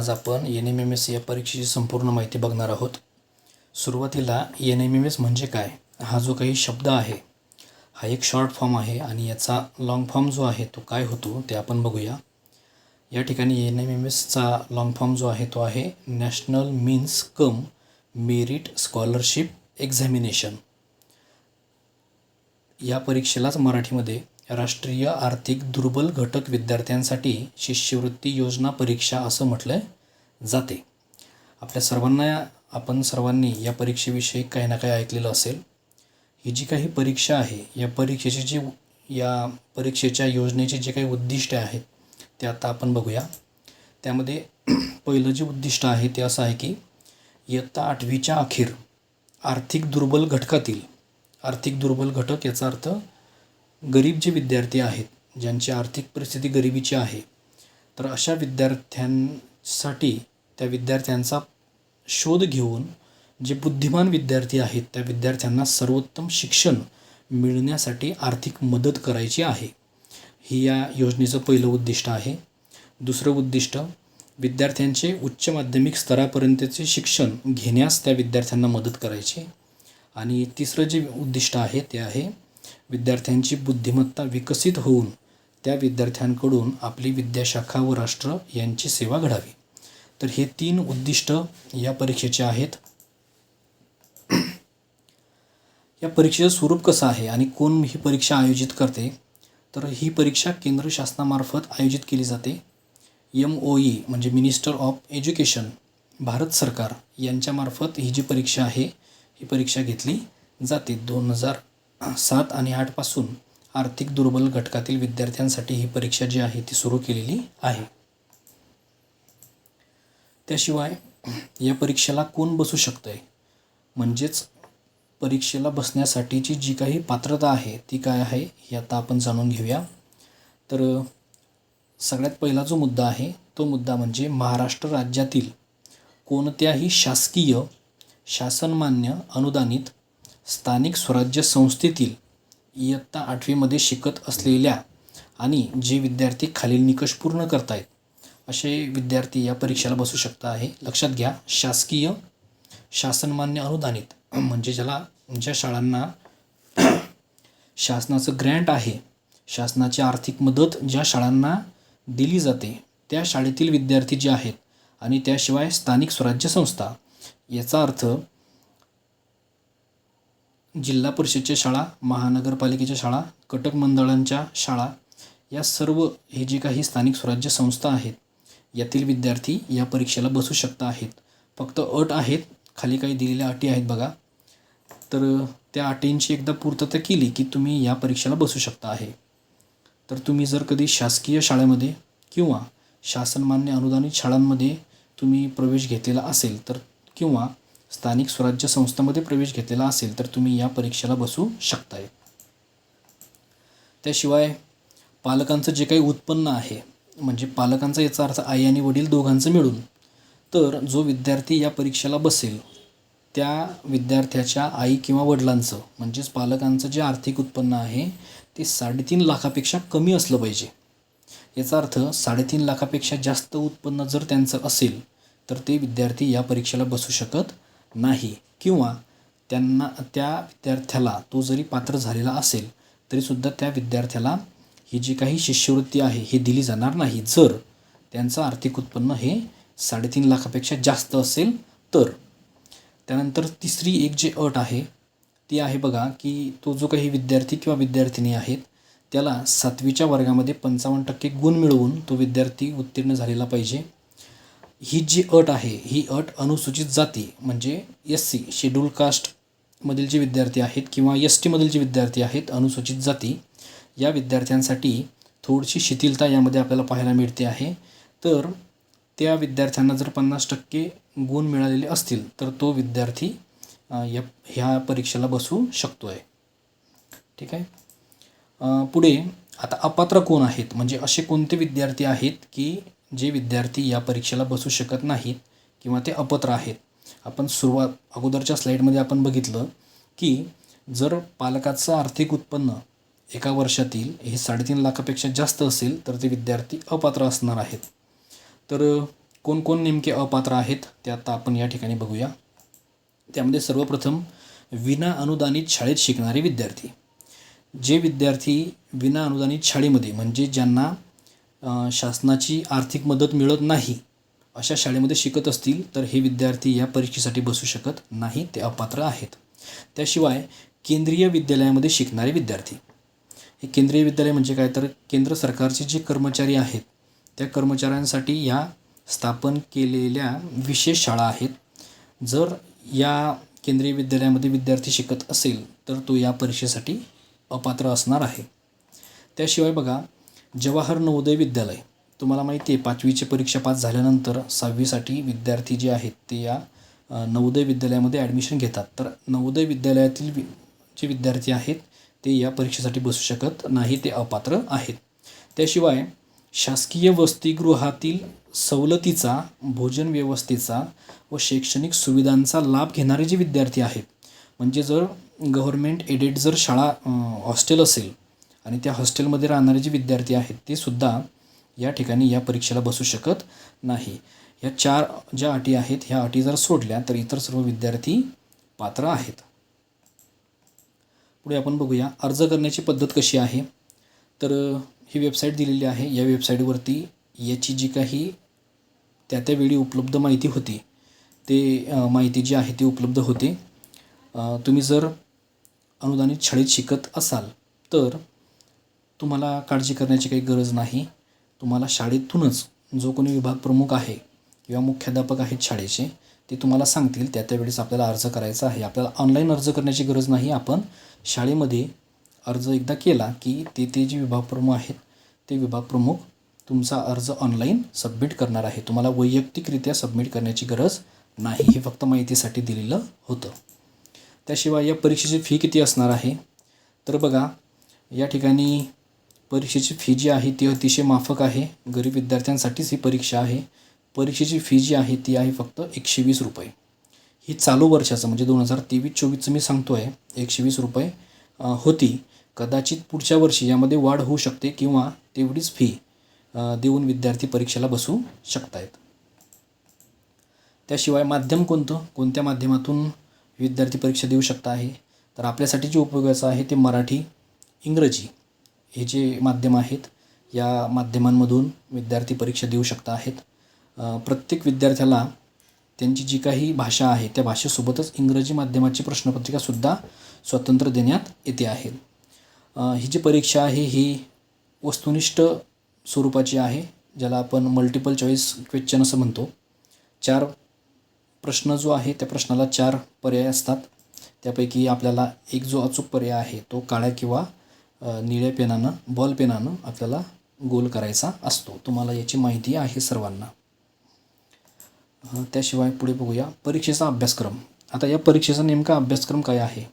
आज आपण NMMS या परीक्षेची संपूर्ण माहिती बघणार आहोत. सुरुवातीला NMMS म्हणजे काय हा जो काही शब्द आहे हा एक शॉर्ट फॉर्म आहे आणि याचा लॉंग फॉर्म जो आहे तो काय होतो ते आपण बघूया. या ठिकाणी NMMSचा लॉंग फॉर्म जो आहे तो आहे national means cum merit scholarship examination. या परीक्षेलाच मराठीमध्ये राष्ट्रीय आर्थिक दुर्बल घटक विद्यार्थ्यांसाठी शिष्यवृत्ती योजना परीक्षा असं म्हटलं जाते. आपण सर्वांनी या परीक्षेविषयी काही ना काही ऐकलेलं असेल. ही जी काही परीक्षा आहे या परीक्षेच्या योजनेचे जे काही उद्दिष्ट आहेत ते आता आपण बघूया. त्यामध्ये पहिलं जे उद्दिष्ट आहे ते असं आहे की इयत्ता 8वीच्या अखेर आर्थिक दुर्बल घटक याचा अर्थ गरीब जे विद्यार्थी आहेत ज्यांची आर्थिक परिस्थिती गरिबीची आहे तर अशा विद्यार्थ्यांसाठी त्या विद्यार्थ्यांचा शोध घेऊन जे बुद्धिमान विद्यार्थी आहेत त्या विद्यार्थ्यांना सर्वोत्तम शिक्षण मिळण्यासाठी आर्थिक मदत करायची आहे. ही या योजनेचं पहिलं उद्दिष्ट आहे. दुसरं उद्दिष्ट विद्यार्थ्यांचे उच्च माध्यमिक स्तरापर्यंतचे शिक्षण घेण्यास त्या विद्यार्थ्यांना मदत करायची. आणि तिसरं जे उद्दिष्ट आहे ते आहे विद्यार्थ्यांची बुद्धिमत्ता विकसित होऊन त्या विद्यार्थ्यांकडून आपली विद्याशाखा व राष्ट्र यांची सेवा घडावी. तर हे 3 उद्दिष्ट या परीक्षेचे आहेत. या परीक्षेचं स्वरूप कसं आहे आणि कोण ही परीक्षा आयोजित करते तर ही परीक्षा केंद्र शासनामार्फत आयोजित केली जाते. MOE म्हणजे मिनिस्टर ऑफ एज्युकेशन भारत सरकार यांच्यामार्फत ही जी परीक्षा आहे ही परीक्षा घेतली जाते. 2007 आणि 2008 पासून आर्थिक दुर्बल घटकातील विद्यार्थ्यांसाठी ही परीक्षा जी आहे ती सुरू केलेली आहे. त्याशिवाय या परीक्षेला कोण बसू शकतंय म्हणजेच परीक्षेला बसण्यासाठीची जी काही पात्रता आहे ती काय आहे हे आता आपण जाणून घेऊया. तर सगळ्यात पहिला जो मुद्दा आहे तो मुद्दा म्हणजे महाराष्ट्र राज्यातील कोणत्याही शासकीय शासनमान्य अनुदानित स्थानिक स्वराज्य संस्थेतील इयत्ता 8वीमध्ये शिकत असलेल्या आणि जे विद्यार्थी खालील निकष पूर्ण करतायत असे विद्यार्थी या परीक्षेला बसू शकता आहे. लक्षात घ्या, शासकीय शासनमान्य अनुदानित म्हणजे ज्या शाळांना शासनाचं ग्रँट आहे, शासनाची आर्थिक मदत ज्या शाळांना दिली जाते त्या शाळेतील विद्यार्थी जे आहेत आणि त्याशिवाय स्थानिक स्वराज्य संस्था याचा अर्थ जिल्हा परिषदच्या शाळा, महानगरपालिकेच्या शाळा, कटक मंडळांच्या शाळा या सर्व हे जे काही स्थानिक स्वराज्य संस्था आहेत यातील विद्यार्थी या परीक्षेला बसू शकता आहेत. फक्त अट आहेत, खाली काही दिलेल्या अटी आहेत बघा. तर त्या अटींची एकदा पूर्तता केली की तुम्ही या परीक्षेला बसू शकता आहे. तर तुम्ही जर कधी शासकीय शाळेमध्ये किंवा शासनमान्य अनुदानित शाळांमध्ये तुम्ही प्रवेश घेतलेला असेल तर किंवा स्थानिक स्वराज्य संस्थांमध्ये प्रवेश घेतलेला असेल तर तुम्ही या परीक्षेला बसू शकताय. त्याशिवाय पालकांचं जे काही उत्पन्न आहे म्हणजे पालकांचा याचा अर्थ आई आणि वडील दोघांचं मिळून तर जो विद्यार्थी या परीक्षेला बसेल त्या विद्यार्थ्याच्या आई किंवा वडिलांचं म्हणजेच पालकांचं जे आर्थिक उत्पन्न आहे ते 3.5 लाखापेक्षा कमी असलं पाहिजे. याचा अर्थ 3.5 लाखापेक्षा जास्त उत्पन्न जर त्यांचं असेल तर ते विद्यार्थी या परीक्षेला बसू शकत नाही किंवा त्या विद्यार्थ्याला तो जरी पात्र झालेला असेल तरीसुद्धा त्या विद्यार्थ्याला ही जी काही शिष्यवृत्ती आहे ही दिली जाणार नाही जर त्यांचं आर्थिक उत्पन्न हे 3.5 लाखापेक्षा जास्त असेल तर. त्यानंतर तिसरी एक जी अट आहे ती आहे बघा की तो जो काही विद्यार्थी किंवा विद्यार्थिनी आहेत त्याला 7वीच्या वर्गामध्ये 55% गुण मिळवून तो विद्यार्थी उत्तीर्ण झालेला पाहिजे. ही जी अट आहे ही अट अनुसूचित जाती म्हणजे SC शेड्यूल कास्टमधील जे विद्यार्थी आहेत किंवा ST मधील जे विद्यार्थी आहेत अनुसूचित जाती या विद्यार्थ्यांसाठी थोडीशी शिथिलता यामध्ये आपल्याला पाहायला मिळते आहे. तर त्या विद्यार्थ्यांना जर 50% गुण मिळालेले असतील तर तो विद्यार्थी ह्या परीक्षेला बसू शकतो आहे. ठीक आहे. पुढे आता अपात्र कोण आहेत म्हणजे असे कोणते विद्यार्थी आहेत की जे विद्यार्थी या परीक्षेला बसू शकत नाहीत किंवा ते अपात्र आहेत. आपण अगोदरच्या स्लाईडमध्ये आपण बघितलं की जर पालकाचं आर्थिक उत्पन्न एका वर्षातील हे 3.5 लाखापेक्षा जास्त असेल तर ते विद्यार्थी अपात्र असणार आहेत. तर कोण कोण नेमके अपात्र आहेत ते आता आपण या ठिकाणी बघूया. त्यामध्ये सर्वप्रथम विना अनुदानित शाळेत शिकणारे विद्यार्थी. जे विद्यार्थी विना अनुदानित शाळेमध्ये म्हणजे ज्यांना शासनाची आर्थिक मदत मिळत नाही अशा शाळेमध्ये शिकत असतील तर हे विद्यार्थी या परीक्षेसाठी बसू शकत नाही, ते अपात्र आहेत. त्याशिवाय केंद्रीय विद्यालयामध्ये शिकणारे विद्यार्थी. हे केंद्रीय विद्यालय म्हणजे काय, तर केंद्र सरकारचे जे कर्मचारी आहेत त्या कर्मचाऱ्यांसाठी या स्थापन केलेल्या विशेष शाळा आहेत. जर या केंद्रीय विद्यालयामध्ये विद्यार्थी शिकत असेल तर तो या परीक्षेसाठी अपात्र असणार आहे. त्याशिवाय बघा, जवाहर नवोदय विद्यालय, तुम्हाला माहिती आहे 5वीची परीक्षा पास झाल्यानंतर 6वीसाठी विद्यार्थी जे आहेत ते या नवोदय विद्यालयामध्ये ॲडमिशन घेतात. तर नवोदय विद्यालयातील जे विद्यार्थी आहेत ते या परीक्षेसाठी बसू शकत नाही, ते अपात्र आहेत. त्याशिवाय शासकीय वसतिगृहातील सवलतीचा, भोजन व्यवस्थेचा व शैक्षणिक सुविधांचा लाभ घेणारे जे विद्यार्थी आहेत, म्हणजे जर गव्हर्मेंट एडेड जर शाळा हॉस्टेल असेल आणि त्या हॉस्टेलमध्ये राहणारे जे विद्यार्थी आहेत ते सुद्धा या ठिकाणी या परीक्षेला बसू शकत नाही. या 4 ज्या अटी आहेत ह्या अटी जर सोडल्या तर इतर सर्व विद्यार्थी पात्र आहेत. पुढे आपण बघूया अर्ज करण्याची पद्धत कशी आहे. तर ही वेबसाईट दिलेली आहे. या वेबसाईटवरती याची जी काही त्या वेळी उपलब्ध माहिती होती ते माहिती जी आहे ती उपलब्ध होते. तुम्ही जर अनुदानित शाळेत शिकत असाल तर तुम्हाला काळजी करण्याची काही गरज नाही. तुम्हाला शाळेतूनच जो कोणी विभाग प्रमुख आहे किंवा मुख्याध्यापक आहेत शाळेचे ते तुम्हाला सांगतील त्यावेळेस आपल्याला अर्ज करायचा आहे. आपल्याला ऑनलाईन अर्ज करण्याची गरज नाही. आपण शाळेमध्ये अर्ज एकदा केला की ते जे विभाग प्रमुख आहेत ते विभाग प्रमुख तुमचा अर्ज ऑनलाईन सबमिट करणार आहे. तुम्हाला वैयक्तिकरित्या सबमिट करण्याची गरज नाही. हे फक्त माहितीसाठी दिलेलं होतं. त्याशिवाय या परीक्षेची फी किती असणार आहे, तर बघा या ठिकाणी परीक्षेची फी जी आहे ती अतिशय माफक आहे. गरीब विद्यार्थ्यांसाठीच ही परीक्षा आहे. परीक्षेची फी जी आहे ती आहे फक्त 120 रुपये. ही चालू वर्षाचं म्हणजे 2023-24चं मी सांगतो आहे 120 रुपये होती. कदाचित पुढच्या वर्षी यामध्ये वाढ होऊ शकते किंवा तेवढीच फी देऊन विद्यार्थी परीक्षेला बसू शकतायत. त्याशिवाय माध्यम कोणत्या माध्यमातून विद्यार्थी परीक्षा देऊ शकता आहे, तर आपल्यासाठी जे उपयोगाचं आहे ते मराठी, इंग्रजी हे जे माध्यम आहेत या माध्यमांमधून विद्यार्थी परीक्षा देऊ शकता आहेत. प्रत्येक विद्यार्थ्याला त्यांची जी काही भाषा आहे त्या भाषेसोबतच इंग्रजी माध्यमाची प्रश्नपत्रिकासुद्धा स्वतंत्र देण्यात येते आहे. ही जी परीक्षा आहे ही वस्तुनिष्ठ स्वरूपाची आहे, ज्याला आपण मल्टिपल चॉईस क्वेश्चन असं म्हणतो. 4 प्रश्न जो आहे त्या प्रश्नाला 4 पर्याय असतात. त्यापैकी आपल्याला एक जो अचूक पर्याय आहे तो काळ्या किंवा निळ्या पेनानं, बॉल पेनानं आपल्याला गोल करायचा असतो. तुम्हाला याची माहिती आहे सर्वांना. त्याशिवाय पुढे बघूया परीक्षेचा अभ्यासक्रम. आता या परीक्षेचा नेमका अभ्यासक्रम काय आहे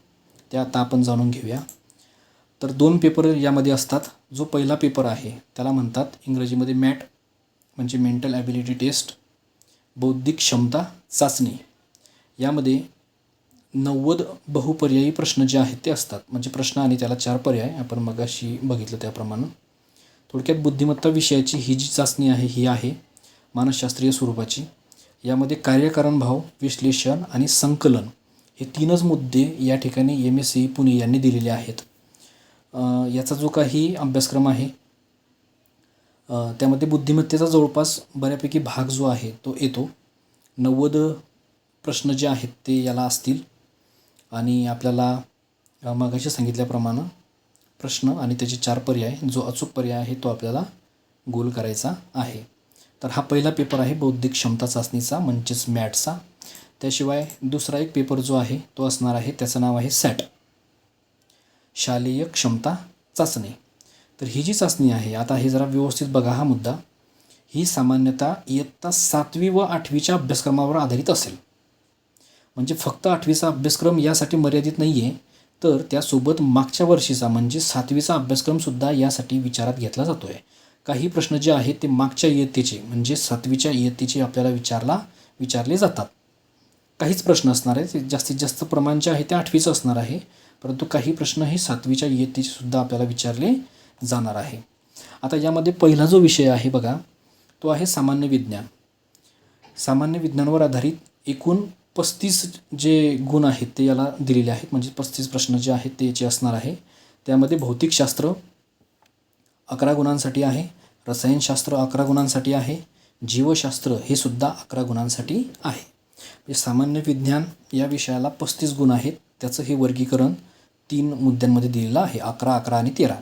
ते आता आपण जाणून घेऊया. तर 2 पेपर यामध्ये असतात. जो पहिला पेपर आहे त्याला म्हणतात इंग्रजीमध्ये मॅट म्हणजे मेंटल ॲबिलिटी टेस्ट, बौद्धिक क्षमता चाचणी. यामध्ये 90 बहुपर्यायी प्रश्न जे आहेत ते असतात. म्हणजे प्रश्न आणि त्याला 4 पर्याय, आपण मगाशी बघितलं त्याप्रमाणे. थोडक्यात बुद्धिमत्ता विषयाची ही जी चाचणी आहे ही आहे मानसशास्त्रीय स्वरूपाची. यामध्ये कार्यकारणभाव, विश्लेषण आणि संकलन हे 3च मुद्दे या ठिकाणी MSCI पुणे यांनी दिलेले आहेत. याचा जो काही अभ्यासक्रम आहे त्यामध्ये बुद्धिमत्तेचा जवळपास बऱ्यापैकी भाग जो आहे तो येतो. 90 प्रश्न जे आहेत ते याला असतील आणि आपल्याला मगाशी सांगितल्याप्रमाणे प्रश्न आणि त्याचे 4 पर्याय, जो अचूक पर्याय आहे तो आपल्याला गोल करायचा आहे. तर हा पहिला पेपर आहे बौद्धिक क्षमता चाचणीचा म्हणजेच मॅटचा. त्याशिवाय दुसरा एक पेपर जो आहे तो असणार आहे, त्याचं नाव आहे सॅट, शालेय क्षमता चाचणी. तर ही जी चाचणी आहे, आता हे जरा व्यवस्थित बघा हा मुद्दा, ही सामान्यतः इयत्ता 7वी व 8वीच्या अभ्यासक्रमावर आधारित असेल. म्हणजे फक्त 8वीचा अभ्यासक्रम यासाठी मर्यादित नाही आहे, तर त्यासोबत मागच्या वर्षीचा म्हणजे 7वीचा अभ्यासक्रमसुद्धा यासाठी विचारात घेतला जातो आहे. काही प्रश्न जे आहेत ते मागच्या इयत्तेचे म्हणजे 7वीच्या इयत्तेचे आपल्याला विचारले जातात. काहीच प्रश्न असणार आहे, ते जास्तीत जास्त प्रमाण जे आहे ते 8वीचं असणार आहे, परंतु काही प्रश्न हे 7वीच्या इयत्तेचे सुद्धा आपल्याला विचारले जाणार आहे. आता यामध्ये पहिला जो विषय आहे बघा तो आहे सामान्य विज्ञान. सामान्य विज्ञानावर आधारित एकूण 35 जे गुण आहेत ते याला दिलेले आहेत. म्हणजे 35 प्रश्न जे आहेत ते याचे असणार आहे. त्यामध्ये भौतिकशास्त्र 11 गुणांसाठी आहे, रसायनशास्त्र 11 गुणांसाठी आहे, जीवशास्त्र हे सुद्धा 11 गुणांसाठी आहे. म्हणजे सामान्य विज्ञान या विषयाला 35 गुण आहेत. त्याचं हे वर्गीकरण 3 मुद्द्यांमध्ये दिलेलं आहे, 11, 11 आणि 13.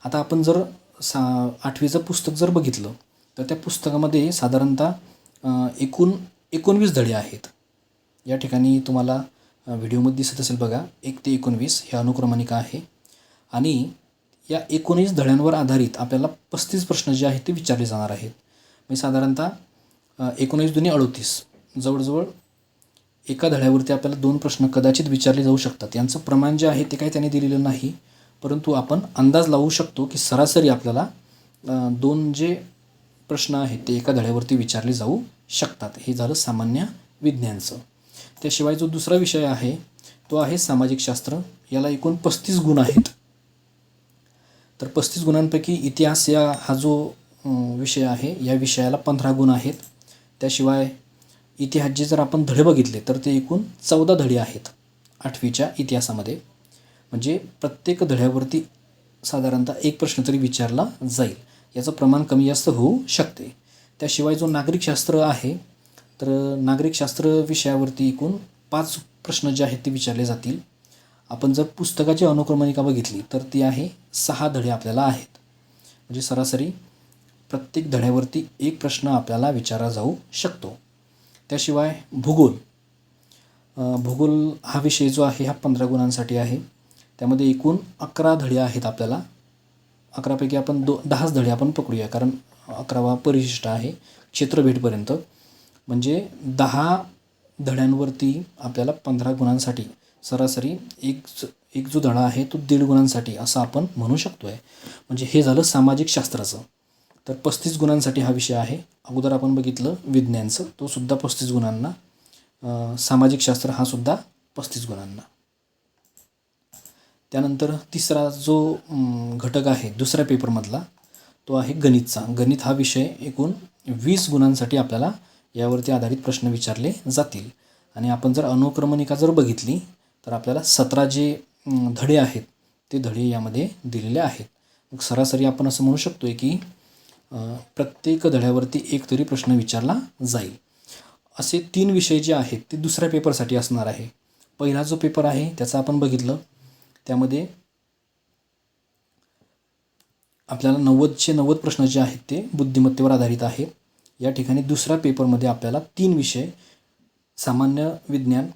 आता आपण जर 8वीचं पुस्तक जर बघितलं तर त्या पुस्तकामध्ये साधारणतः एकूण 19 धडे आहेत. या ठिकाणी तुम्हाला व्हिडिओमध्ये दिसत असेल बघा, 1 ते 19 हे अनुक्रमणिका आहे आणि या 19 धड्यांवर आधारित आपल्याला 35 प्रश्न जे आहेत ते विचारले जाणार आहेत. म्हणजे साधारणतः 19 दुनी 38, जवळजवळ एका धड्यावरती आपल्याला 2 प्रश्न कदाचित विचारले जाऊ शकतात. यांचं प्रमाण जे आहे ते काही त्यांनी दिलेलं नाही, परंतु आपण अंदाज लावू शकतो की सरासरी आपल्याला 2 जे प्रश्न आहेत ते एका धड्यावरती विचारले जाऊ शकतात. हे झालं सामान्य विज्ञानचं. त्याशिवाय जो दुसरा विषय आहे तो आहे सामाजिक शास्त्र. याला एकूण 35 गुण आहेत. तर 35 गुणांपैकी इतिहास हा जो विषय आहे या विषयाला 15 गुण आहेत. त्याशिवाय इतिहासचे जर आपण धडे बघितले तर ते एकूण 14 धडे आहेत 8वीच्या इतिहासामध्ये. म्हणजे प्रत्येक धड्यावरती साधारणतः एक प्रश्न तरी विचारला जाईल. याचं प्रमाण कमी जास्त होऊ शकते. त्याशिवाय जो नागरिकशास्त्र आहे तर नागरिकशास्त्र विषयावरती एकूण 5 प्रश्न जे आहेत ते विचारले जातील. आपण जर पुस्तकाची अनुक्रमणिका बघितली तर ती आहे 6 धडे आपल्याला आहेत. म्हणजे सरासरी प्रत्येक धड्यावरती एक प्रश्न आपल्याला विचारला जाऊ शकतो. त्याशिवाय भूगोल हा विषय जो आहे हा 15 गुणांसाठी आहे. त्यामध्ये एकूण 11 धडे आहेत आपल्याला. 11पैकी आपण 10च धडे आपण पकडूया, कारण 11वा परिशिष्ट आहे क्षेत्रभेटपर्यंत. म्हणजे 10 धड्यांवरती आपल्याला 15 गुणांसाठी सरासरी एक जो धडा आहे तो 1.5 गुणांसाठी असं आपण म्हणू शकतो आहे. म्हणजे हे झालं सामाजिक शास्त्राचं. तर 35 गुणांसाठी हा विषय आहे. अगोदर आपण बघितलं विज्ञानचं, तो सुद्धा 35 गुणांना. सामाजिक शास्त्र हा सुद्धा 35 गुणांना. त्यानंतर तिसरा जो घटक आहे दुसऱ्या पेपरमधला तो आहे गणितचा. गणित हा विषय एकूण 20 गुणांसाठी आपल्याला यावरती आधारित प्रश्न विचारले जातील. आणि आपण जर अनुक्रमणिका जर बघितली तर आपल्याला 17 जे धडे आहेत ते धडे यामध्ये दिलेले आहेत. मग सरासरी आपण असं म्हणू शकतो आहे की प्रत्येक धड्यावरती एक तरी प्रश्न विचारला जाईल. असे 3 विषय जे आहेत ते दुसऱ्या पेपरसाठी असणार आहे. पहिला जो पेपर आहे त्याचं आपण बघितलं त्यामध्ये आपल्याला 90चे 90 प्रश्न जे आहेत ते बुद्धिमत्तेवर आधारित आहेत. या ठिकाणी दुसऱ्या पेपरमध्ये आपल्याला 3 विषय सामान्य विज्ञान,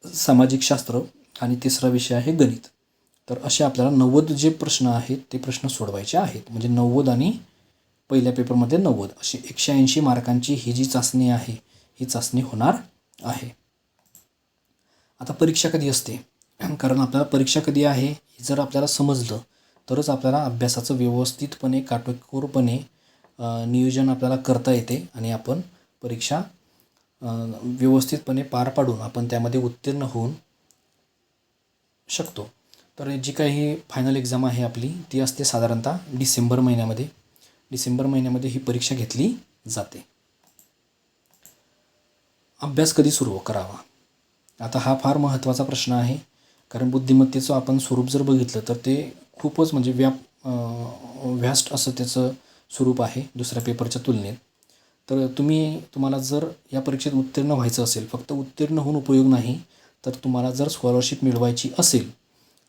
सामाजिक शास्त्र आणि तिसरा विषय आहे गणित. तर असे आपल्याला 90 जे प्रश्न आहेत ते प्रश्न सोडवायचे आहेत. म्हणजे 90 आणि पहिल्या पेपरमध्ये 90 अशी 180 मार्कांची ही जी चाचणी आहे ही चाचणी होणार आहे. आता परीक्षा कधी असते, कारण आपल्याला परीक्षा कधी आहे जर आपल्याला समजलं तरच आपल्याला अभ्यासाचं व्यवस्थितपणे काटेकोरपणे नियोजन आपल्याला करता येते आणि आपण परीक्षा व्यवस्थितपणे पार पाडून आपण त्यामध्ये उत्तीर्ण होऊन शकतो. तर जी काही फायनल एक्झाम आहे आपली ती असते साधारणतः डिसेंबर महिन्यामध्ये ही परीक्षा घेतली जाते. अभ्यास कधी सुरू करावा, आता हा फार महत्त्वाचा प्रश्न आहे. कारण बुद्धिमत्तेचं आपण स्वरूप जर बघितलं तर ते खूपच म्हणजे व्यास्ट असं त्याचं स्वरूप आहे दुसऱ्या पेपरच्या तुलनेत. तर तुम्हाला जर या परीक्षेत उत्तीर्ण व्हायचं असेल, फक्त उत्तीर्ण होऊन उपयोग नाही, तर तुम्हाला जर स्कॉलरशिप मिळवायची असेल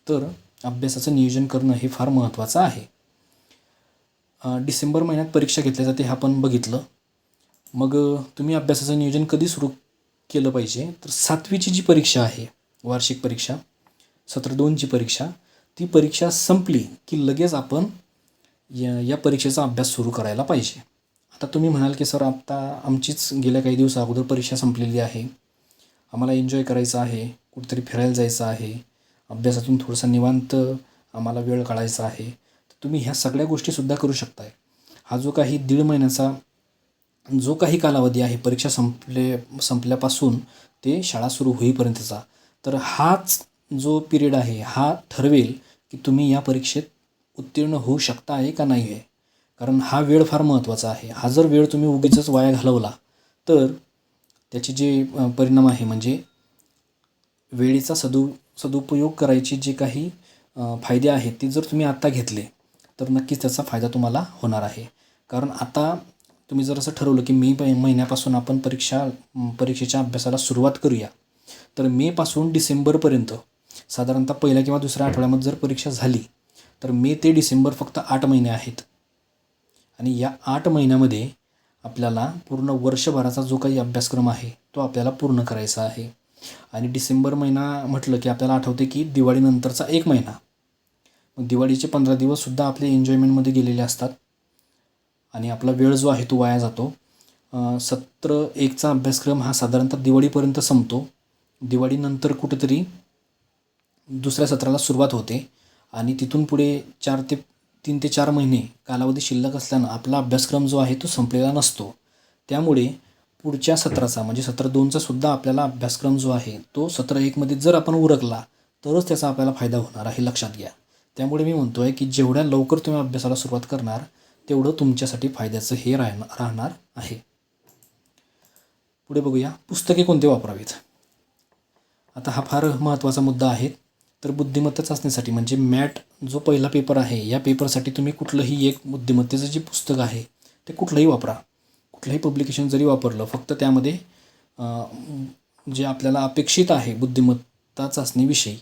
तर अभ्यासाचं नियोजन करणं हे फार महत्त्वाचं आहे. डिसेंबर महिन्यात परीक्षा घेतली जाते हे आपण बघितलं. मग तुम्ही अभ्यासाचं नियोजन कधी सुरू केलं पाहिजे, तर 7वीची जी परीक्षा आहे वार्षिक परीक्षा सत्र 2ची परीक्षा, ती परीक्षा संपली की लगेच आपण या परीक्षेचा अभ्यास सुरू करायला पाहिजे. आता तुम्ही म्हणाल की सर आता आमचीच गेल्या काही दिवसा अगोदर परीक्षा संपलेली आहे, आम्हाला एन्जॉय करायचं आहे, कुठेतरी फिरायला जायचं आहे, अभ्यासातून थोडासा निवांत आम्हाला वेळ काढायचा आहे, तर तुम्ही ह्या सगळ्या गोष्टीसुद्धा करू शकताय. हा जो काही 1.5 महिन्याचा जो काही कालावधी आहे परीक्षा संपल्यापासून ते शाळा सुरू होईपर्यंतचा, तर हाच जो पिरियड आहे हा ठरवेल की तुम्ही या परीक्षेत उत्तीर्ण होऊ शकता आहे का नाही आहे. कारण हा वेळ फार महत्त्वाचा आहे. हा जर वेळ तुम्ही उगीचच वाया घालवला तर त्याचे जे परिणाम आहे म्हणजे वेळेचा सदुपयोग करायचे जे काही फायदे आहेत ते जर तुम्ही आत्ता घेतले तर नक्कीच त्याचा फायदा तुम्हाला होणार आहे. कारण आता तुम्ही जर असं ठरवलं की महिन्यापासून आपण परीक्षेच्या अभ्यासाला सुरुवात करूया, तर मेपासून डिसेंबरपर्यंत साधारणतः पहिल्या किंवा दुसऱ्या आठवड्यामध्ये जर परीक्षा झाली तर मे ते डिसेंबर फक्त 8 महिने आहेत. आणि या 8 महिन्यामध्ये आपल्याला पूर्ण वर्षभराचा जो काही अभ्यासक्रम आहे तो आपल्याला पूर्ण करायचा आहे. आणि डिसेंबर महिना म्हटलं की आपल्याला आठवते की दिवाळीनंतरचा 1 महिना, मग दिवाळीचे 15 दिवससुद्धा आपले एन्जॉयमेंटमध्ये गेलेले असतात आणि आपला वेळ जो आहे तो वाया जातो. सत्र 1चा अभ्यासक्रम हा साधारणतः दिवाळीपर्यंत संपतो. दिवाळीनंतर कुठेतरी दुसऱ्या सत्राला सुरुवात होते आणि तिथून पुढे 3 ते 4 महिने कालावधी शिल्लक असल्यानं आपला अभ्यासक्रम जो आहे तो संपलेला नसतो. त्यामुळे पुढच्या सत्राचा म्हणजे सत्र 2चा सुद्धा आपल्याला अभ्यासक्रम जो आहे तो सत्र 1मध्ये जर आपण उरकला तरच त्याचा आपल्याला फायदा होणार आहे, लक्षात घ्या. त्यामुळे मी म्हणतो आहे की जेवढ्या लवकर तुम्ही अभ्यासाला सुरुवात करणार तेवढं तुमच्यासाठी फायद्याचं हे राहणार आहे. पुढे बघूया, पुस्तके कोणते वापरावीत. आता हा फार महत्त्वाचा मुद्दा आहे. तर बुद्धिमत्ता चाचणीसाठी म्हणजे मॅट जो पहिला पेपर आहे या पेपरसाठी तुम्ही कुठलंही एक बुद्धिमत्तेचं जे पुस्तक आहे ते कुठलंही वापरा. कुठलंही पब्लिकेशन जरी वापरलं, फक्त त्यामध्ये जे आपल्याला अपेक्षित आहे बुद्धिमत्ता चाचणीविषयी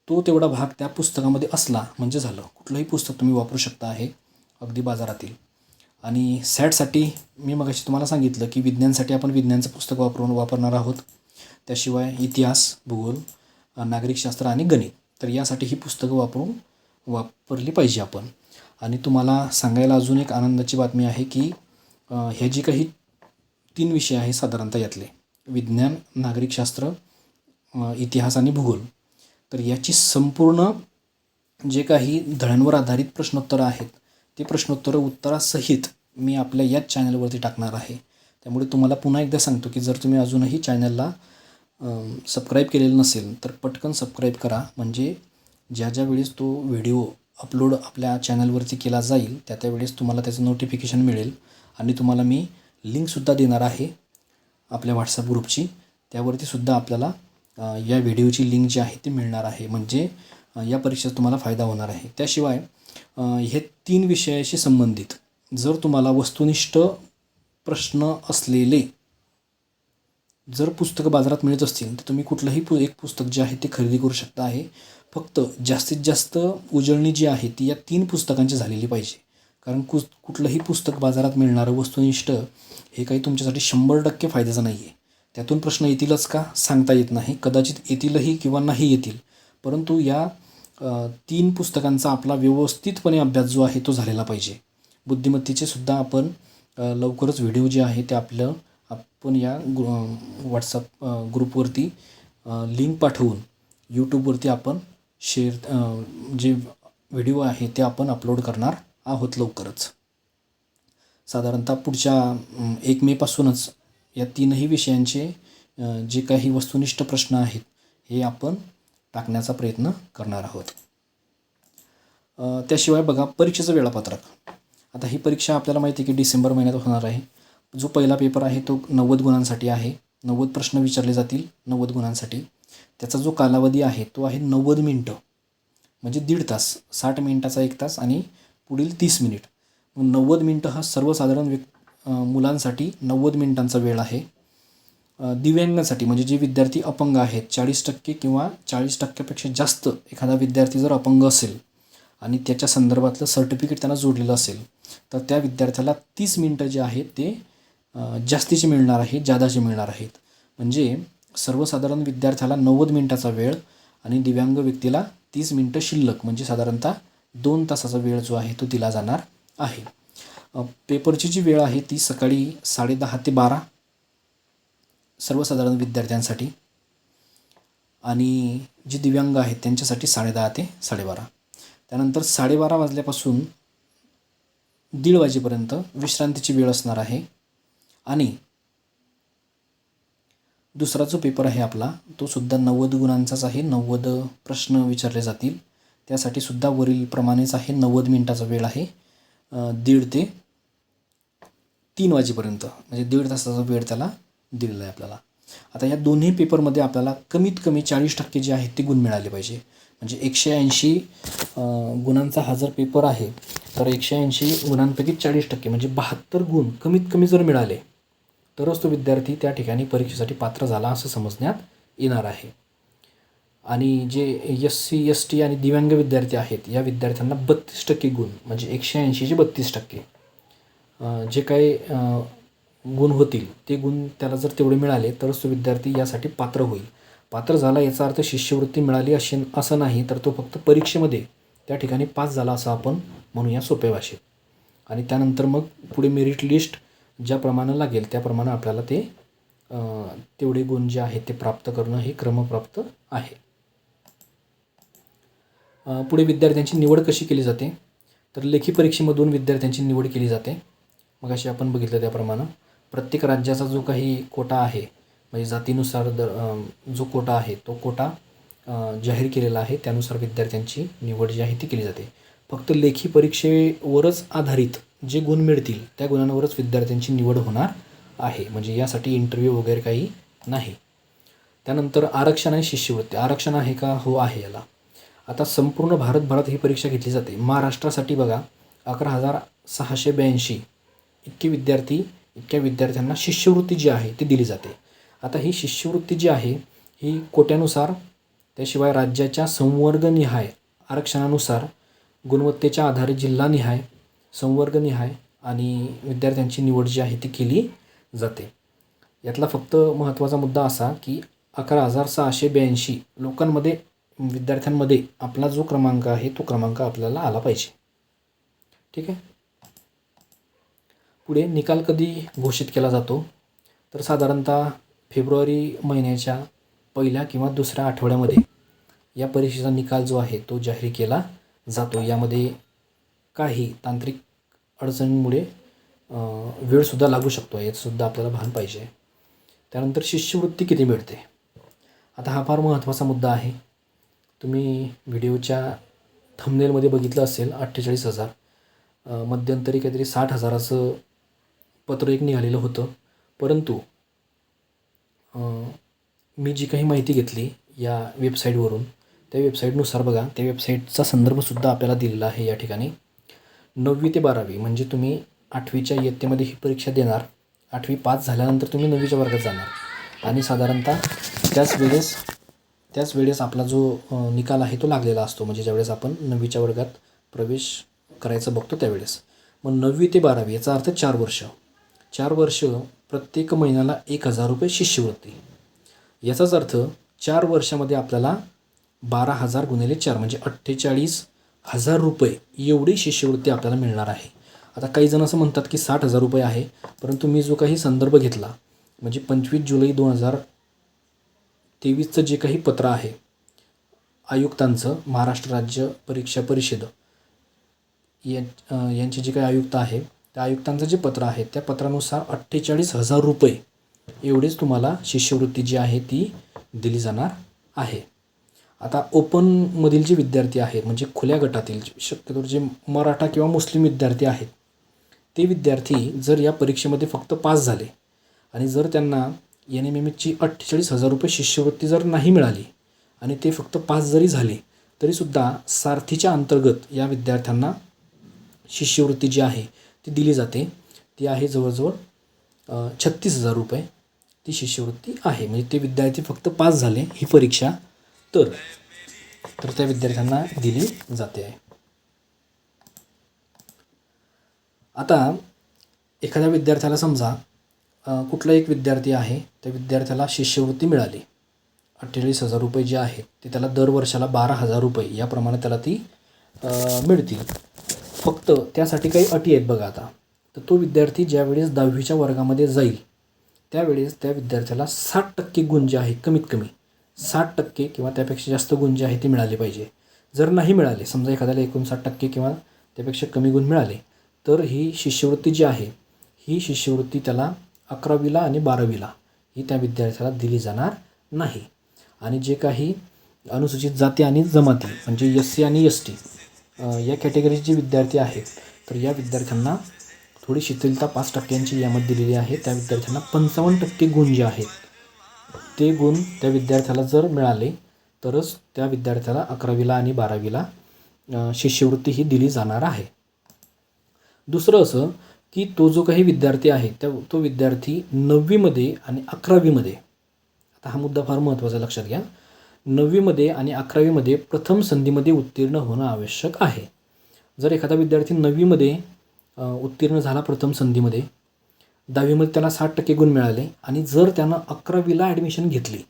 तो तेवढा भाग त्या पुस्तकामध्ये असला म्हणजे झालं. कुठलंही पुस्तक तुम्ही वापरू शकता आहे अगदी बाजारातील. आणि सॅटसाठी मी मगाशी तुम्हाला सांगितलं की विज्ञानसाठी आपण विज्ञानचं पुस्तक वापरणार आहोत. त्याशिवाय इतिहास, भूगोल, नागरिकशास्त्र आणि गणित, तर यासाठी ही पुस्तकं वापरली पाहिजे आपण. आणि तुम्हाला सांगायला अजून एक आनंदाची बातमी आहे की हे जे काही 3 विषय आहे साधारणतः यातले विज्ञान, नागरिकशास्त्र, इतिहास आणि भूगोल, तर याची संपूर्ण जे काही धड्यांवर आधारित प्रश्नोत्तरं आहेत ते प्रश्नोत्तरं उत्तरासहित मी आपल्या याच चॅनलवरती टाकणार आहे. त्यामुळे तुम्हाला पुन्हा एकदा सांगतो की जर तुम्ही अजूनही चॅनलला सबस्क्राईब केलेलं नसेल तर पटकन सबस्क्राईब करा. म्हणजे ज्या वेळेस तो व्हिडिओ अपलोड आपल्या चॅनलवरती केला जाईल त्यावेळेस तुम्हाला त्याचं नोटिफिकेशन मिळेल. आणि तुम्हाला मी लिंकसुद्धा देणार आहे आपल्या व्हॉट्सअप ग्रुपची, त्यावरती सुद्धा आपल्याला या व्हिडिओची लिंक जी आहे ती मिळणार आहे. म्हणजे या परीक्षेचा तुम्हाला फायदा होणार आहे. त्याशिवाय हे 3 विषयाशी संबंधित जर तुम्हाला वस्तुनिष्ठ प्रश्न असलेले जर पुस्तकं बाजारात मिळत असतील तर तुम्ही कुठलंही एक पुस्तक जे आहे ते खरेदी करू शकता आहे. फक्त जास्तीत जास्त उजळणी जी आहे ती या 3 पुस्तकांची झालेली पाहिजे. कारण कुठलंही पुस्तक बाजारात मिळणारं वस्तुनिष्ठ हे काही तुमच्यासाठी 100% फायद्याचं नाही आहे. त्यातून प्रश्न येतीलच का सांगता येत नाही, कदाचित येतीलही किंवा नाही येतील. परंतु या 3 पुस्तकांचा आपला व्यवस्थितपणे अभ्यास जो आहे तो झालेला पाहिजे. बुद्धिमत्तेचे सुद्धा आपण लवकरच व्हिडिओ जे आहे ते आपण या व्हॉट्सअप ग्रुपवरती लिंक पाठवून यूट्यूबवरती आपण जे व्हिडिओ आहे ते आपण अपलोड करणार आहोत लवकरच. साधारणतः पुढच्या 1 मेपासूनच या 3ही विषयांचे जे काही वस्तुनिष्ठ प्रश्न आहेत हे आपण टाकण्याचा प्रयत्न करणार आहोत. त्याशिवाय बघा, परीक्षेचं वेळापत्रक. आता ही परीक्षा आपल्याला माहिती आहे की डिसेंबर महिन्यात होणार आहे. जो पहिला पेपर आहे तो 90 गुणांसाठी आहे. 90 प्रश्न विचारले जातील 90 गुणांसाठी. त्याचा जो कालावधी आहे तो आहे 90 मिनटं, म्हणजे 1.5 तास. 60 मिनिटाचा 1 तास आणि पुढील 30 मिनिट. मग 90 मिनटं हा सर्वसाधारण मुलांसाठी 90 मिनिटांचा वेळ आहे. दिव्यांगांसाठी म्हणजे जे विद्यार्थी अपंग आहेत, 40% किंवा 40%पेक्षा जास्त एखादा विद्यार्थी जर अपंग असेल आणि त्याच्या संदर्भातलं सर्टिफिकेट त्यांना जोडलेलं असेल तर त्या विद्यार्थ्याला 30 मिनटं जे आहेत ते जास्तीचे मिळणार आहेत, जादाचे मिळणार आहेत. म्हणजे सर्वसाधारण विद्यार्थ्याला 90 मिनटाचा वेळ आणि दिव्यांग व्यक्तीला 30 मिनटं शिल्लक, म्हणजे साधारणतः 2 तासाचा वेळ जो आहे तो दिला जाणार आहे. पेपरची जी वेळ आहे ती सकाळी 10:30 ते 12 सर्वसाधारण विद्यार्थ्यांसाठी आणि जे दिव्यांग आहेत त्यांच्यासाठी 10:30 ते 12:30. त्यानंतर 12:30 वाजल्यापासून 1:30 वाजेपर्यंत विश्रांतीची वेळ असणार आहे. आणि दुसरा जो पेपर आहे आपला तो सुद्धा 90 गुणांचाच आहे. 90 प्रश्न विचारले जातील. त्यासाठी सुद्धा वरील प्रमाणेच आहे. 90 मिनटाचा वेळ आहे. 1:30 ते 3 वाजेपर्यंत, म्हणजे 1.5 तासाचा वेळ त्याला दिलेलं आहे आपल्याला. आता या दोन्ही पेपरमध्ये आपल्याला कमीत कमी 40% जे आहेत ते गुण मिळाले पाहिजे. म्हणजे 180 गुणांचा हा जर पेपर आहे तर 180 गुणांपैकी 40% म्हणजे 72 गुण कमीत कमी जर मिळाले तरच तो विद्यार्थी त्या ठिकाणी परीक्षेसाठी पात्र झाला असं समजण्यात येणार आहे. आणि जे SC ST आणि दिव्यांग विद्यार्थी आहेत या विद्यार्थ्यांना 32% गुण म्हणजे 180चे 32% जे काही गुण होतील ते गुण त्याला जर तेवढे मिळाले तरच तो विद्यार्थी यासाठी पात्र होईल. पात्र झाला याचा अर्थ शिष्यवृत्ती मिळाली असं नाही, तर तो फक्त परीक्षेमध्ये त्या ठिकाणी पास झाला असं आपण म्हणूया सोप्या भाषेत. आणि त्यानंतर मग पुढे मेरिट लिस्ट ज्याप्रमाणे लागेल त्याप्रमाणे आपल्याला ते तेवढे गुण जे आहेत ते प्राप्त करणं हे क्रमप्राप्त आहे. पुढे विद्यार्थ्यांची निवड कशी केली जाते, तर लेखी परीक्षेमधून विद्यार्थ्यांची निवड केली जाते. मग अशी आपण बघितलं त्याप्रमाणे प्रत्येक राज्याचा जो काही कोटा आहे म्हणजे जातीनुसार जो कोटा आहे तो कोटा जाहीर केलेला आहे, त्यानुसार विद्यार्थ्यांची निवड जी आहे ती केली जाते. फक्त लेखी परीक्षेवरच आधारित जे गुण मिळतील त्या गुणांवरच विद्यार्थ्यांची निवड होणार आहे. म्हणजे यासाठी इंटरव्ह्यू वगैरे काही नाही. त्यानंतर आरक्षण आणि शिष्यवृत्ती. आरक्षण आहे का? हो आहे याला. आता संपूर्ण भारतभरात ही परीक्षा घेतली जाते. महाराष्ट्रासाठी बघा 11,682 इतक्या विद्यार्थ्यांना शिष्यवृत्ती जी आहे ती दिली जाते. आता ही शिष्यवृत्ती जी आहे ही कोट्यानुसार, त्याशिवाय राज्याच्या संवर्गनिहाय आरक्षणानुसार, गुणवत्तेच्या आधारे जिल्हानिहाय, संवर्गनिहाय आणि विद्यार्थ्यांची निवड जी आहे ती केली जाते. यातला फक्त महत्त्वाचा मुद्दा असा की 11,682 लोकांमध्ये विद्यार्थ्यांमध्ये आपला जो क्रमांक आहे तो क्रमांक आपल्याला आला पाहिजे. ठीक आहे. पुढे निकाल कधी घोषित केला जातो, तर साधारणतः फेब्रुवारी महिन्याच्या पहिल्या किंवा दुसऱ्या आठवड्यामध्ये या परीक्षेचा निकाल जो आहे तो जाहीर केला जातो. यामध्ये काही तांत्रिक अडचणींमुळे वेळसुद्धा लागू शकतो, याचंसुद्धा आपल्याला भान पाहिजे. त्यानंतर शिष्यवृत्ती किती मिळते. आता हा फार महत्त्वाचा मुद्दा आहे. तुम्ही व्हिडिओच्या थंबनेलमध्ये बघितलं असेल 48,000. मध्यंतरी काहीतरी 60,000चं पत्र एक निघालेलं होतं. परंतु मी जी काही माहिती घेतली या वेबसाईटवरून त्या वेबसाईटनुसार बघा, त्या वेबसाईटचा संदर्भसुद्धा आपल्याला दिलेला आहे या ठिकाणी. 9वी ते 12वी म्हणजे तुम्ही 8वीच्या इयत्तेमध्ये ही परीक्षा देणार. 8वी पास झाल्यानंतर तुम्ही 9वीच्या वर्गात जाणार आणि साधारणतः त्याच वेळेस आपला जो निकाल आहे तो लागलेला असतो. म्हणजे ज्यावेळेस आपण 9वीच्या वर्गात प्रवेश करायचं बघतो त्यावेळेस. मग 9वी ते 12वी याचा अर्थ 4 वर्ष. 4 वर्ष प्रत्येक महिन्याला 1,000 रुपये शिष्यवृत्ती. याचाच अर्थ 4 वर्षामध्ये आपल्याला 12,000 गुणिले 4 म्हणजे 48,000 रुपये एवढी शिष्यवृत्ती आपल्याला मिळणार आहे. आता काही जण असं म्हणतात की 60,000 रुपये आहे, परंतु मी जो काही संदर्भ घेतला म्हणजे 25 जुलै 2023चं जे काही पत्र आहे आयुक्तांचं, महाराष्ट्र राज्य परीक्षा परिषद यांचे जे काही आयुक्त आहे त्या आयुक्तांचं जे पत्र आहे त्या पत्रानुसार 48,000 रुपये एवढीच तुम्हाला शिष्यवृत्ती जी आहे ती दिली जाणार आहे. आता ओपनमधील जे विद्यार्थी आहेत म्हणजे खुल्या गटातील शक्यतो जे मराठा किंवा मुस्लिम विद्यार्थी आहेत ते विद्यार्थी जर या परीक्षेमध्ये फक्त पास झाले आणि जर त्यांना NMMची 48,000 रुपये शिष्यवृत्ती जर नाही मिळाली आणि ते फक्त पास जरी झाले तरीसुद्धा सारथीच्या अंतर्गत या विद्यार्थ्यांना शिष्यवृत्ती जी आहे ती दिली जाते. ती आहे जवळजवळ 36,000 रुपये ती शिष्यवृत्ती आहे. म्हणजे ते विद्यार्थी फक्त पास झाले ही परीक्षा तर त्या विद्यार्थ्यांना दिली जाते आहे. आता एखाद्या विद्यार्थ्याला समजा कुठला एक विद्यार्थी आहे त्या विद्यार्थ्याला शिष्यवृत्ती मिळाली 48,000 रुपये जे आहेत ते त्याला दर वर्षाला 12,000 रुपये याप्रमाणे त्याला ती मिळतील. फक्त त्यासाठी काही अटी आहेत बघा. आता तर तो विद्यार्थी ज्यावेळेस 10वीच्या वर्गामध्ये जाईल त्यावेळेस त्या विद्यार्थ्याला 60% गुण जे आहे कमीत कमी 60% किंवा त्यापेक्षा जास्त गुण जे आहे ते मिळाले पाहिजे. जर नाही मिळाले, समजा एखाद्याला 59% किंवा त्यापेक्षा कमी गुण मिळाले तर ही शिष्यवृत्ती जी आहे ही शिष्यवृत्ती त्याला 11वीला आणि 12वीला ही त्या विद्यार्थ्याला दिली जाणार नाही. आणि जे काही अनुसूचित जाती आणि जमाती म्हणजे SC आणि ST या कॅटेगरीचे विद्यार्थी आहेत तर या विद्यार्थ्यांना थोडी शिथिलता 5% यामध्ये दिलेली आहे. त्या विद्यार्थ्यांना 55% गुण जे आहेत ते गुण त्या विद्यार्थ्याला जर मिळाले तरच त्या विद्यार्थ्याला 11वीला आणि 12वीला शिष्यवृत्ती ही दिली जाणार आहे. दुसरं असं की तो जो काही विद्यार्थी आहे तो विद्यार्थी 9वीमध्ये आणि 11वीमध्ये, आता हा मुद्दा फार महत्त्वाचा लक्षात घ्या, 9वीमध्ये आणि 11वीमध्ये प्रथम संधीमध्ये उत्तीर्ण होणं आवश्यक आहे. जर एखादा विद्यार्थी 9वीमध्ये उत्तीर्ण झाला प्रथम संधीमध्ये, 10वीमध्ये त्याला 60% गुण मिळाले आणि जर त्यानं 11वीला ॲडमिशन घेतली,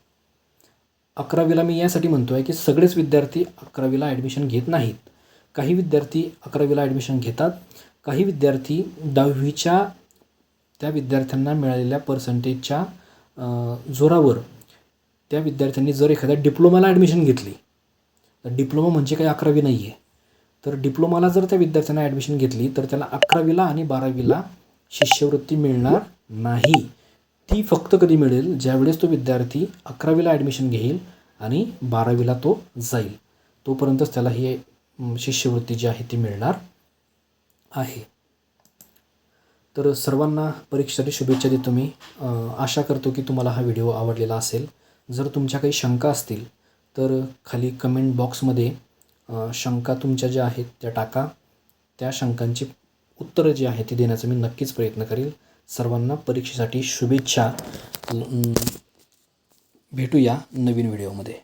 11वीला मी यासाठी म्हणतो आहे की सगळेच विद्यार्थी 11वीला ॲडमिशन घेत नाहीत. काही विद्यार्थी 11वीला ॲडमिशन घेतात, काही विद्यार्थी 10वीच्या त्या विद्यार्थ्यांना मिळालेल्या पर्सेंटेजच्या जोरावर त्या विद्यार्थ्यांनी जर एखाद्या डिप्लोमाला ॲडमिशन घेतली, तर डिप्लोमा म्हणजे काही 11वी नाही आहे, तर डिप्लोमाला जर त्या विद्यार्थ्यांना ॲडमिशन घेतली तर त्याला 11वीला आणि 12वीला शिष्यवृत्ती मिळणार नाही. ती फक्त कधी मिळेल ज्यावेळेस तो विद्यार्थी 11वीला ॲडमिशन घेईल आणि 12वीला तो जाईल, तोपर्यंतच त्याला ही शिष्यवृत्ती जी आहे ती मिळणार आहे. तर सर्वांना परीक्षेसाठी शुभेच्छा देतो मी. आशा करतो की तुम्हाला हा व्हिडिओ आवडलेला असेल. जर तुमच्या काही शंका असतील तर खाली कमेंट बॉक्समध्ये शंका तुमच्या ज्या आहेत त्या टाका. त्या शंकांची उत्तरं जी आहेत ती देण्याचा मी नक्कीच प्रयत्न करेल. सर्वांना परीक्षेसाठी शुभेच्छा. भेटूया नवीन व्हिडिओमध्ये.